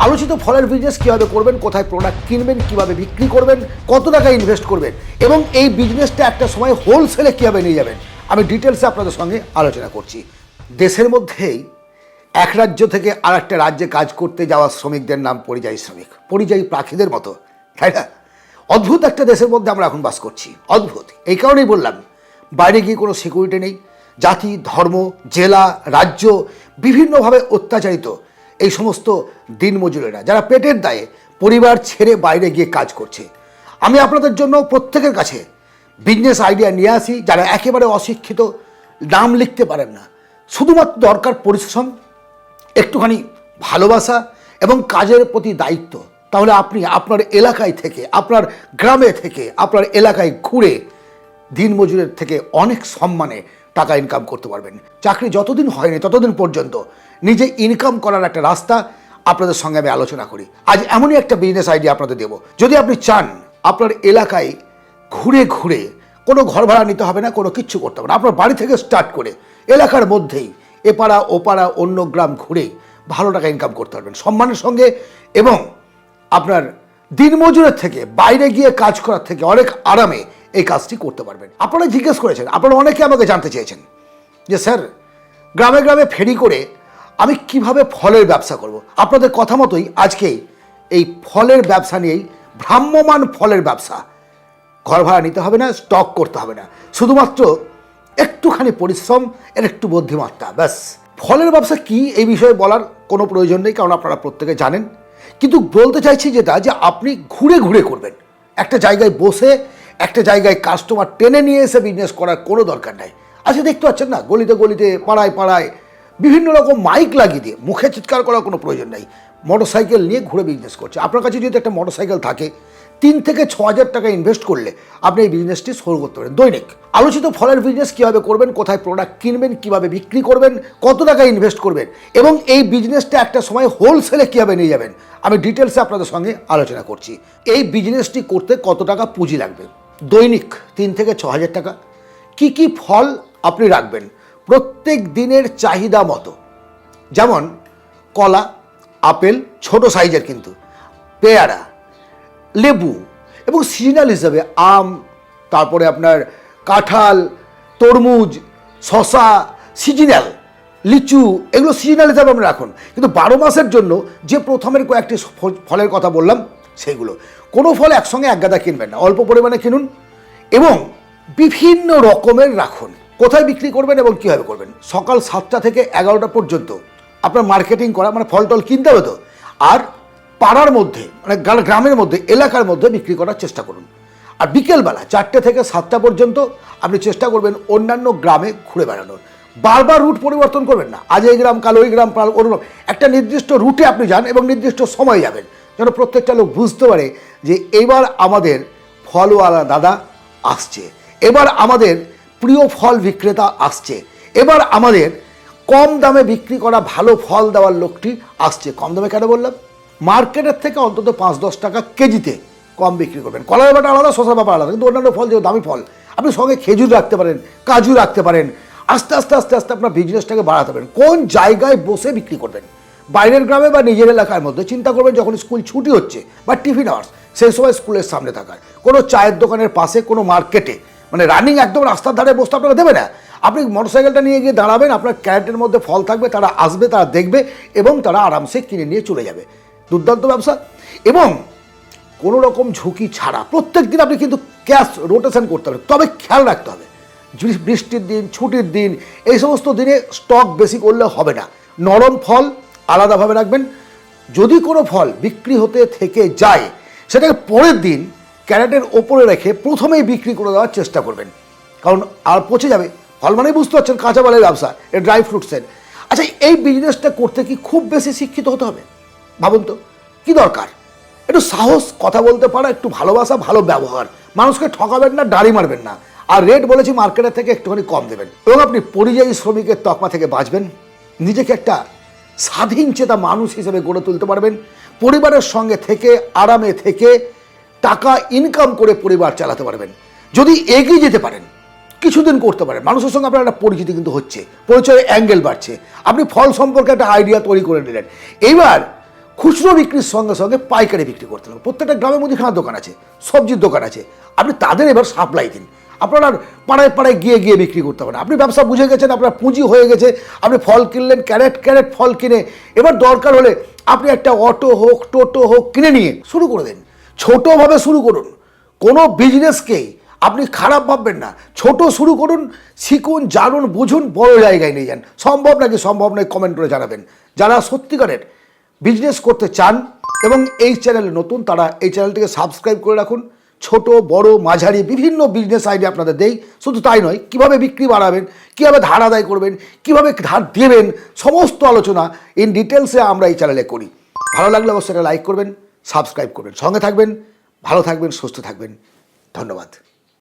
আলোচিত ফলের বিজনেস কীভাবে করবেন, কোথায় প্রোডাক্ট কিনবেন, কিভাবে বিক্রি করবেন, কত টাকা ইনভেস্ট করবেন এবং এই বিজনেসটা একটা সময় হোলসেলে কীভাবে নিয়ে যাবেন, আমি ডিটেলসে আপনাদের সঙ্গে আলোচনা করছি। দেশের মধ্যেই এক রাজ্য থেকে আর একটা রাজ্যে কাজ করতে যাওয়া শ্রমিকদের নাম পরিযায়ী শ্রমিক, পরিযায়ী পাখিদের মতো, তাই না? অদ্ভুত একটা দেশের মধ্যে আমরা এখন বাস করছি, অদ্ভুত। এই কারণেই বললাম, বাইরে গিয়ে কোনো সিকিউরিটি নেই, জাতি, ধর্ম, জেলা, রাজ্য বিভিন্নভাবে অত্যাচারিত এই সমস্ত দিনমজুরেরা, যারা পেটের দায়ে পরিবার ছেড়ে বাইরে গিয়ে কাজ করছে। আমি আপনাদের জন্য প্রত্যেকের কাছে বিজনেস আইডিয়া নিয়ে আসি, যারা একেবারে অশিক্ষিত, নাম লিখতে পারেন না, শুধুমাত্র দরকার পরিশ্রম, একটুখানি ভালোবাসা এবং কাজের প্রতি দায়িত্ব। তাহলে আপনি আপনার এলাকায় থেকে, আপনার গ্রামে থেকে, আপনার এলাকায় ঘুরে দিনমজুরের থেকে অনেক সম্মানে টাকা ইনকাম করতে পারবেন। চাকরি যতদিন হয়নি ততদিন পর্যন্ত নিজে ইনকাম করার একটা রাস্তা আপনাদের সঙ্গে আমি আলোচনা করি। আজ এমনই একটা বিজনেস আইডিয়া আপনাদের দেবো। যদি আপনি চান আপনার এলাকায় ঘুরে ঘুরে, কোনো ঘর ভাড়া নিতে হবে না, কোনো কিচ্ছু করতে হবে না, আপনার বাড়ি থেকে স্টার্ট করে এলাকার মধ্যেই এপাড়া ওপাড়া অন্য গ্রাম ঘুরে ভালো টাকা ইনকাম করতে পারবেন সম্মানের সঙ্গে, এবং আপনার দিনমজুরের থেকে, বাইরে গিয়ে কাজ করার থেকে অনেক আরামে এই কাজটি করতে পারবেন। আপনারা জিজ্ঞেস করেছেন, আপনারা অনেকে আমাকে জানতে চেয়েছেন যে স্যার, গ্রামে গ্রামে ফেরি করে আমি কিভাবে ফলের ব্যবসা করব। আপনাদের কথা মতোই আজকে এই ফলের ব্যবসা নিয়েই, ভ্রাম্যমান ফলের ব্যবসা। ঘর ভাড়া নিতে হবে না, স্টক করতে হবে না, শুধুমাত্র একটুখানি পরিশ্রম, এর একটু বুদ্ধিমত্তা, ব্যাস। ফলের ব্যবসা কি এই বিষয়ে বলার কোনো প্রয়োজন নেই, কারণ আপনারা প্রত্যেকে জানেন। কিন্তু বলতে চাইছি যেটা, যে আপনি ঘুরে ঘুরে করবেন, একটা জায়গায় বসে একটা জায়গায় কাস্টমার টেনে নিয়ে এসে বিজনেস করার কোনো দরকার নাই। আচ্ছা, দেখতে পাচ্ছেন না, গলিতে গলিতে, পাড়ায় পাড়ায় বিভিন্ন রকম মাইক লাগিয়ে দিয়ে মুখে চিৎকার করার কোনো প্রয়োজন নেই, মোটরসাইকেল নিয়ে ঘুরে বিজনেস করছে। আপনার কাছে যদি একটা মোটরসাইকেল থাকে, 3 থেকে 6 হাজার টাকা ইনভেস্ট করলে আপনি এই বিজনেসটি শুরু করতে পারেন দৈনিক। আলোচিত ফলের বিজনেস কীভাবে করবেন, কোথায় প্রোডাক্ট কিনবেন, কিভাবে বিক্রি করবেন, কত টাকা ইনভেস্ট করবেন এবং এই বিজনেসটা একটা সময় হোলসেলে কীভাবে নিয়ে যাবেন, আমি ডিটেলসে আপনাদের সঙ্গে আলোচনা করছি। এই বিজনেসটি করতে কত টাকা পুঁজি লাগবে, দৈনিক 3 থেকে 6 হাজার টাকা। কি কি ফল আপনি রাখবেন প্রত্যেক দিনের চাহিদা মতো, যেমন কলা, আপেল, ছোট সাইজের কিন্তু, পেয়ারা, লেবু, এবং সিজনাল হিসাবে আম, তারপরে আপনার কাঁঠাল, তরমুজ, শশা, সিজনাল লিচু, এগুলো সিজনাল হিসাবে আমরা রাখুন। কিন্তু 12 মাসের জন্য যে প্রথমের কয়েকটি ফলের কথা বললাম, সেগুলো কোনো ফল একসঙ্গে এক গাদা কিনবেন না, অল্প পরিমাণে কিনুন এবং বিভিন্ন রকমের রাখুন। কোথায় বিক্রি করবেন এবং কীভাবে করবেন, সকাল 7টা থেকে 11টা পর্যন্ত আপনার মার্কেটিং করা, মানে ফল টল কিনতে হবে তো, আর পাড়ার মধ্যে, মানে গ্রামের মধ্যে, এলাকার মধ্যে বিক্রি করার চেষ্টা করুন। আর বিকেলবেলা 4টে থেকে 7টা পর্যন্ত আপনি চেষ্টা করবেন অন্যান্য গ্রামে ঘুরে বেড়ানোর। বারবার রুট পরিবর্তন করবেন না, আজ এই গ্রাম, কাল ওই গ্রাম, অন্য একটা নির্দিষ্ট রুটে আপনি যান এবং নির্দিষ্ট সময় যাবেন, যেন প্রত্যেকটা লোক বুঝতে পারে যে এবার আমাদের ফলওয়ালা দাদা আসছে, এবার আমাদের প্রিয় ফল বিক্রেতা আসছে, এবার আমাদের কম দামে বিক্রি করা ভালো ফল দেওয়ার লোকটি আসছে। কম দামে কেন বললাম, মার্কেটের থেকে অন্তত 5-10 টাকা কেজিতে কম বিক্রি করবেন। কলার ব্যাপারটা আলাদা, শসার ব্যাপার আলাদা, কিন্তু অন্যান্য ফল যে দামি ফল, আপনি সঙ্গে খেজুর রাখতে পারেন, কাজু রাখতে পারেন। আস্তে আস্তে আস্তে আস্তে আপনার বিজনেসটাকে বাড়াতে পারেন। কোন জায়গায় বসে বিক্রি করবেন, বাইরের গ্রামে বা নিজের এলাকার মধ্যে, চিন্তা করবেন যখন স্কুল ছুটি হচ্ছে বা টিফিন আওয়ার্স, সেই সময় স্কুলের সামনে থাকার, কোনো চায়ের দোকানের পাশে, কোনো মার্কেটে, মানে রানিং একদম রাস্তার ধারে বসতে আপনারা দেবে না। আপনি মোটরসাইকেলটা নিয়ে গিয়ে দাঁড়াবেন, আপনার ক্যারেটের মধ্যে ফল থাকবে, তারা আসবে, তারা দেখবে এবং তারা আরামসে কিনে নিয়ে চলে যাবে। দুর্দান্ত ব্যবসা, এবং কোনো রকম ঝুঁকি ছাড়া প্রত্যেক দিন আপনি কিন্তু ক্যাশ রোটেশন করতে হবে। তবে খেয়াল রাখতে হবে, বৃষ্টির দিন, ছুটির দিন, এই সমস্ত দিনে স্টক বেশি করলে হবে না। নরম ফল আলাদাভাবে রাখবেন। যদি কোনো ফল বিক্রি হতে থেকে যায়, সেটাকে পরের দিন ক্যারেটের ওপরে রেখে প্রথমেই বিক্রি করে দেওয়ার চেষ্টা করবেন, কারণ আর পচে যাবে। ফল মানেই বুঝতে পারছেন কাঁচা ফলের ব্যবসা, এর ড্রাই ফ্রুটসের। আচ্ছা, এই বিজনেসটা করতে কি খুব বেশি শিক্ষিত হতে হবে? ভাবুন তো, কী দরকার? একটু সাহস, কথা বলতে পারা, একটু ভালোবাসা, ভালো ব্যবহার, মানুষকে ঠকাবেন না, ডাড়ি মারবেন না, আর রেট বলেছি মার্কেটের থেকে একটুখানি কম দেবেন, এবং আপনি পরিযায়ী শ্রমিকের তকমা থেকে বাঁচবেন। নিজেকে একটা স্বাধীন চেতা মানুষ হিসেবে গড়ে তুলতে পারবেন। পরিবারের সঙ্গে থেকে, আরামে থেকে টাকা ইনকাম করে পরিবার চালাতে পারবেন। যদি এগিয়ে যেতে পারেন, কিছুদিন করতে পারেন, মানুষের সঙ্গে আপনার একটা পরিচিতি কিন্তু হচ্ছে, পরিচয়ের অ্যাঙ্গেল বাড়ছে, আপনি ফল সম্পর্কে একটা আইডিয়া তৈরি করে নিলেন। এইবার খুচরো বিক্রির সঙ্গে সঙ্গে পাইকারি বিক্রি করতে হবে। প্রত্যেকটা গ্রামে মুদিখানার দোকান আছে, সবজির দোকান আছে, আপনি তাদের এবার সাপ্লাই দিন। আপনার আর পাড়ায় পাড়ায় গিয়ে গিয়ে বিক্রি করতে হবে না। আপনি ব্যবসা বুঝে গেছেন, আপনার পুঁজি হয়ে গেছে, আপনি ফল কিনলেন, ক্যারেট ক্যারেট ফল কিনে এবার দরকার হলে আপনি একটা অটো হোক টোটো হোক কিনে নিয়ে শুরু করে দিন। ছোটোভাবে শুরু করুন, কোনো বিজনেসকেই আপনি খারাপ ভাববেন না, ছোট শুরু করুন, শিখুন, জানুন, বুঝুন, বড় জায়গায় নিয়ে যান। সম্ভব নাকি সম্ভব নয় কমেন্ট করে জানাবেন। যারা সত্যিকারের বিজনেস করতে চান এবং এই চ্যানেলে নতুন, তারা এই চ্যানেলটিকে সাবস্ক্রাইব করে রাখুন। ছোট বড় মাঝারি বিভিন্ন বিজনেস আইডিয়া আপনাদের দেই। শুধু তাই নয়, কিভাবে বিক্রি বাড়াবেন, কীভাবে ধার আদায় করবেন, কীভাবে ধার দেবেন, সমস্ত আলোচনা ইন ডিটেলসে আমরা এই চ্যানেলে করি। ভালো লাগলে অবশ্যই লাইক করবেন, সাবস্ক্রাইব করবেন, সঙ্গে থাকবেন, ভালো থাকবেন, সুস্থ থাকবেন। ধন্যবাদ।